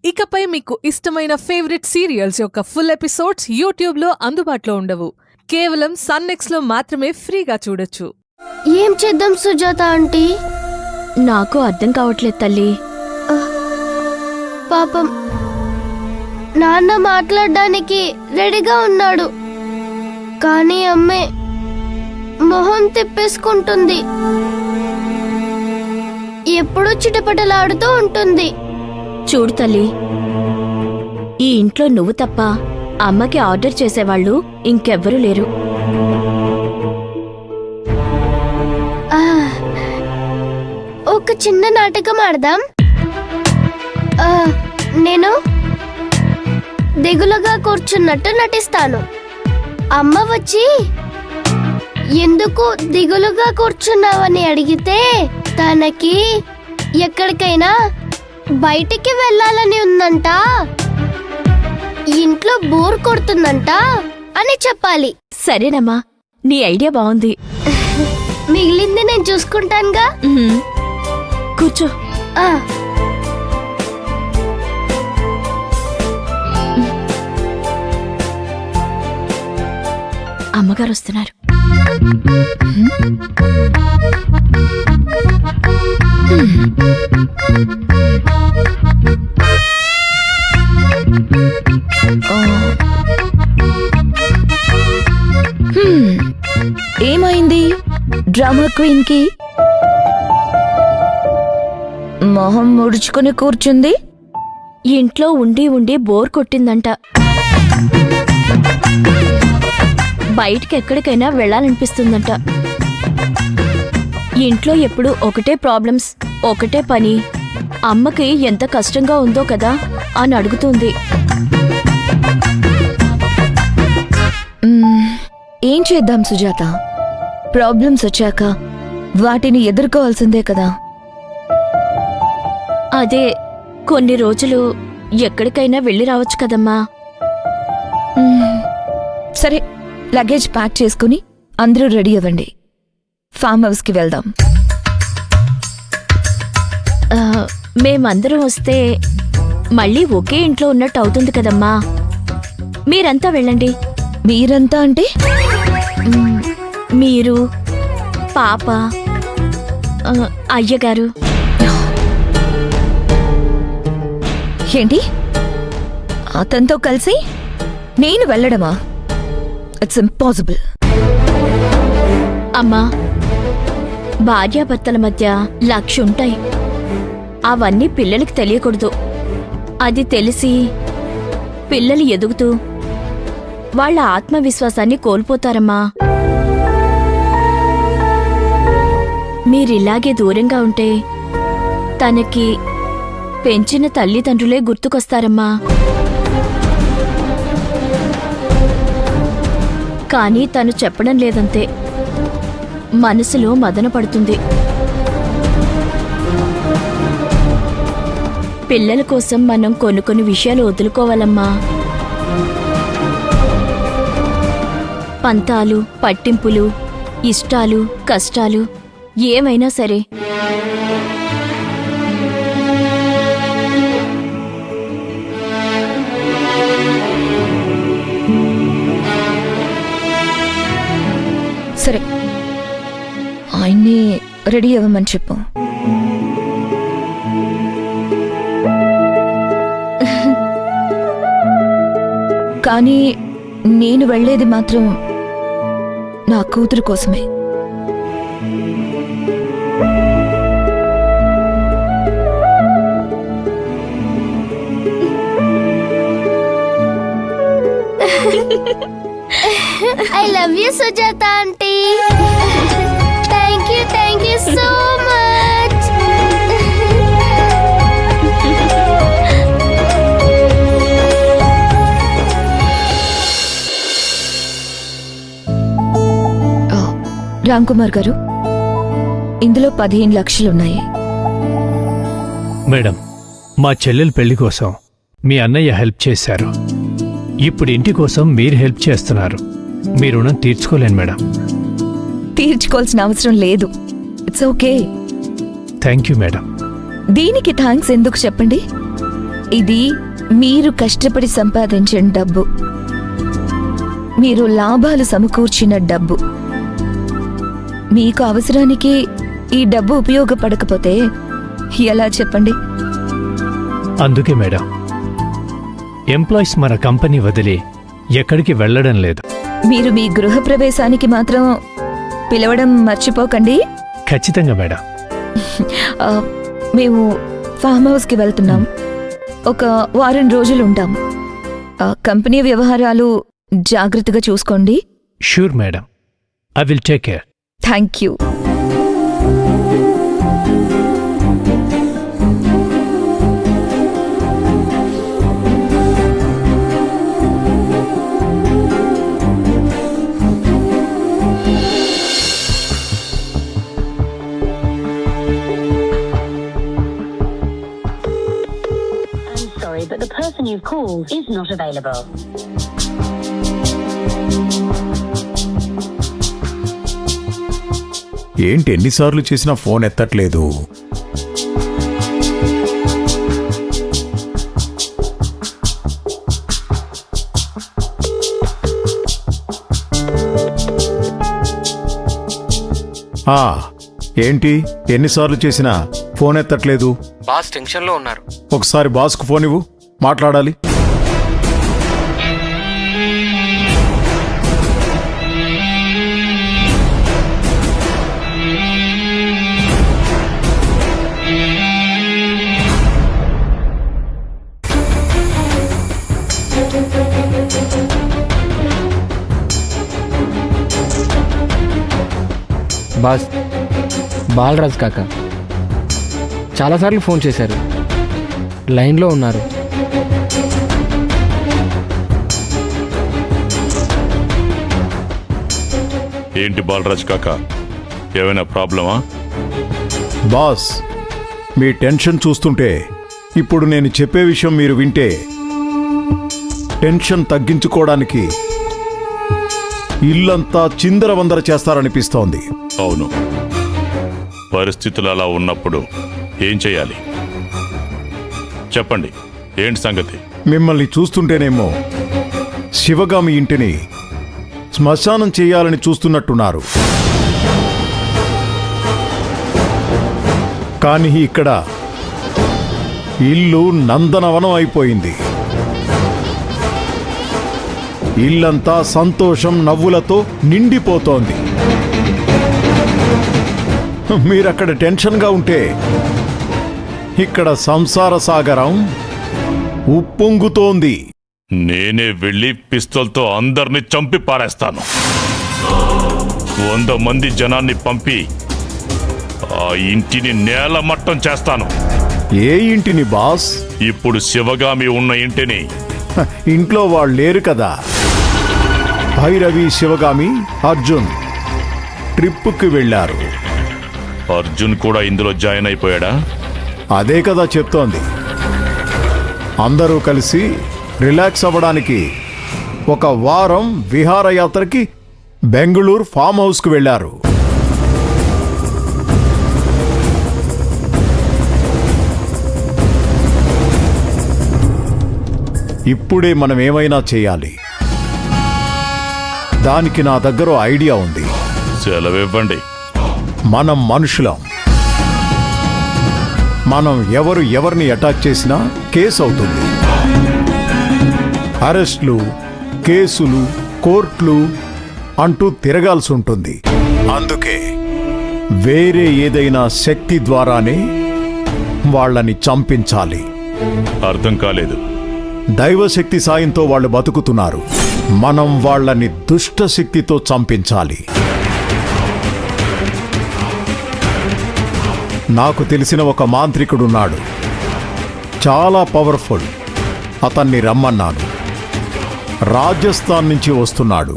ఇకపై మీకు ఇష్టమైన ఫేవరెట్ సీరియల్స్ యొక్క ఫుల్ ఎపిసోడ్స్ యూట్యూబ్లో అందుబాటులో ఉండవు. కేవలం సన్నెక్స్లో మాత్రమే ఫ్రీగా చూడొచ్చు. ఏం చేద్దాం సుజాత ఆంటీ? నాకు అర్థం కావట్లేదు తల్లి. పాపం నాన్న మాట్లాడడానికి రెడీగా ఉన్నాడు, కానీ అమ్మే మొహం తిప్పేసుకుంటుంది. ఎప్పుడూ చిటపటలాడుతూ ఉంటుంది. చూడు తల్లి, ఈ ఇంట్లో నువ్వు తప్ప అమ్మకి ఆర్డర్ చేసేవాళ్ళు ఇంకెవ్వరూ లేరు. ఒక చిన్న నాటకం ఆడదాం. నేను దిగులుగా కూర్చున్నట్టు నటిస్తాను. అమ్మ వచ్చి ఎందుకు దిగులుగా కూర్చున్నావని అడిగితే తనకి ఎక్కడికైనా బయటికి వెళ్ళాలని ఉందంట, ఇంట్లో బోర్ కొడుతుందంట అని చెప్పాలి. సరేనమ్మా, నీ ఐడియా బాగుంది. మిగిలింది నేను చూసుకుంటానుగా. కూర్చో. అమ్మగారు వస్తున్నారు. ఏమైంది డ్రామా క్వీన్ కి? మొహం ముడుచుకుని కూర్చుంది. ఇంట్లో ఉండి ఉండి బోర్ కొట్టిందంట. బయటికి ఎక్కడికైనా వెళ్ళాలనిపిస్తుందంట. ఇంట్లో ఎప్పుడు ఒకటే ప్రాబ్లమ్స్, ఒకటే పని. అమ్మకి ఎంత కష్టంగా ఉందో కదా అని అడుగుతుంది. ఏం చేద్దాం సుజాత? ప్రాబ్లమ్స్ వచ్చాక వాటిని ఎదుర్కోవాల్సిందే కదా. అదే కొన్ని రోజులు ఎక్కడికైనా వెళ్ళి రావచ్చు కదమ్మా. సరే, లగేజ్ ప్యాక్ చేసుకుని అందరూ రెడీ అవ్వండి. ఫామ్ హౌస్కి వెళ్దాం. మేమందరం వస్తే మళ్ళీ ఒకే ఇంట్లో ఉన్నట్టు అవుతుంది కదమ్మా. మీరంతా వెళ్ళండి. మీరంతా అంటే? మీరు, పాప, అయ్యగారు. ఏంటి, అతనితో కలిసి నేను వెళ్ళడమా? It's impossible. అమ్మా, భార్యాభర్తల మధ్య 1,00,000 ఉంటాయి. అవన్నీ పిల్లలకి తెలియకూడదు. అది తెలిసి పిల్లలు ఎదుగుతూ వాళ్ళ ఆత్మవిశ్వాసాన్ని కోల్పోతారమ్మా. మీరిలాగే దూరంగా ఉంటే తనకి పెంచిన తల్లిదండ్రులే గుర్తుకొస్తారమ్మా. కానీ తను చెప్పడం లేదంతే. మనసులో మదన పడుతుంది. పిల్లల కోసం మనం కొన్ని విషయాలు వదులుకోవాలమ్మా. పంతాలు, పట్టింపులు, ఇష్టాలు, కష్టాలు ఏమైనా సరే. సరే, ఆయన్ని రెడీ అవ్వమని చెప్పు. కానీ నేను వెళ్ళేది మాత్రం నా కూతురు కోసమే. I love you, Sujata aunty. Thank you so much. Ram Kumar గారు, ఇందులో 15 లక్షలున్నాయి. మేడం, మా చెల్లెల పెళ్లి కోసం మీ అన్నయ్య హెల్ప్ చేశారు. ఇప్పుడు ఇంటి కోసం మీరు హెల్ప్ చేస్తున్నారు. మీ రుణం తీర్చుకోలేను మేడం. తీర్చుకోవాల్సిన అవసరం లేదు. It's okay. Thank you madam. దీనికి థ్యాంక్స్ ఎందుకు చెప్పండి? ఇది మీరు కష్టపడి సంపాదించిన డబ్బు, మీరు లాభాలు సమకూర్చిన డబ్బు. మీకు అవసరానికి ఈ డబ్బు ఉపయోగపడకపోతే ఎలా చెప్పండి? అందుకే మేడం ఎంప్లాయీస్ మన కంపెనీ వదిలి ఎక్కడికి వెళ్ళడం లేదు. మీరు మీ గృహప్రవేశానికి మాత్రం పిలవడం మర్చిపోకండి. ఖచ్చితంగా మేడం. ఆ, మేము ఫామ్ హౌస్కి వెళ్తున్నాం. ఒక వారం రోజులు ఉంటాం. కంపెనీ వ్యవహారాలు జాగ్రత్తగా చూసుకోండి. Sure madam, I will take care. Thank you. Sorry, but the person you've called is not available. ఏంటి ఎన్నిసార్లు చేసినా ఫోన్ ఎత్తట్లేదు? ఏంటి ఎన్నిసార్లు చేసినా ఫోన్ ఎత్తట్లేదు? బాస్ టెన్షన్లో ఉన్నారు. ఒకసారి బాస్కు ఫోన్ ఇవ్వు, మాట్లాడాలి. బాస్, బాలరాజ్ కాక చాలాసార్లు ఫోన్ చేశారు, లైన్లో ఉన్నారు. ఏంటి బాలరాజ్ కాక, ఏమైనా ప్రాబ్లమా? బాస్, మీ టెన్షన్ చూస్తుంటే ఇప్పుడు నేను చెప్పే విషయం మీరు వింటే టెన్షన్ తగ్గించుకోవడానికి ఇల్లంతా చిందరవందర చేస్తారనిపిస్తోంది. అవును, పరిస్థితులు అలా ఉన్నప్పుడు ఏం చేయాలి చెప్పండి, ఏంటి సంగతి? మిమ్మల్ని చూస్తుంటేనేమో శివగామి ఇంటిని శ్మశానం చేయాలని చూస్తున్నట్టున్నారు. కానీ ఇక్కడ ఇల్లు నందనవనం అయిపోయింది. ఇల్లంతా సంతోషం నవ్వులతో నిండిపోతోంది. మీరక్కడ టెన్షన్గా ఉంటే ఇక్కడ సంసార సాగరం ఉప్పొంగుతోంది. నేనే వెళ్ళి పిస్తోల్తో అందరినీ చంపి పారేస్తాను. 100 మంది జనాన్ని పంపి ఆ ఇంటిని నేలమట్టం చేస్తాను. ఏ ఇంటిని బాస్? ఇప్పుడు శివగామి ఉన్న ఇంటిని. ఇంట్లో వాళ్ళు లేరు కదా. భైరవి, శివగామి, అర్జున్ ట్రిప్పుకి వెళ్ళారు. అర్జున్ కూడా ఇందులో జాయిన్ అయిపోయాడా? అదే కదా చెప్తోంది. అందరూ కలిసి రిలాక్స్ అవ్వడానికి ఒక వారం విహారయాత్రకి బెంగళూరు ఫామ్ హౌస్కు వెళ్ళారు. ఇప్పుడే మనం ఏమైనా చేయాలి. దానికి నా దగ్గర ఐడియా ఉంది. సెలవివ్వండి. మనం మనుషులం. మనం ఎవరిని అటాక్ చేసినా కేసు అవుతుంది. అరెస్టులు, కేసులు, కోర్టులు అంటూ తిరగాల్సి ఉంటుంది. అందుకే వేరే ఏదైనా శక్తి ద్వారానే వాళ్ళని చంపించాలి. అర్థం కాలేదు. దైవశక్తి సాయంతో వాళ్ళు బతుకుతున్నారు. మనం వాళ్ళని దుష్ట శక్తితో చంపించాలి. నాకు తెలిసిన ఒక మాంత్రికుడున్నాడు, చాలా పవర్ఫుల్. అతన్ని రమ్మన్నాను. రాజస్థాన్ నుంచి వస్తున్నాడు.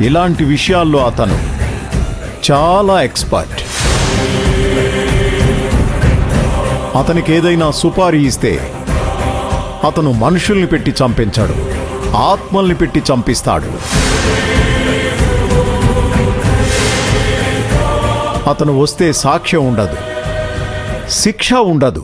ఇలాంటి విషయాల్లో అతను చాలా ఎక్స్పర్ట్. అతనికి ఏదైనా సుపారీ ఇస్తే అతను మనుషుల్ని పెట్టి చంపించాడు, ఆత్మల్ని పెట్టి చంపిస్తాడు. అతను వస్తే సాక్ష్యం ఉండదు, శిక్ష ఉండదు.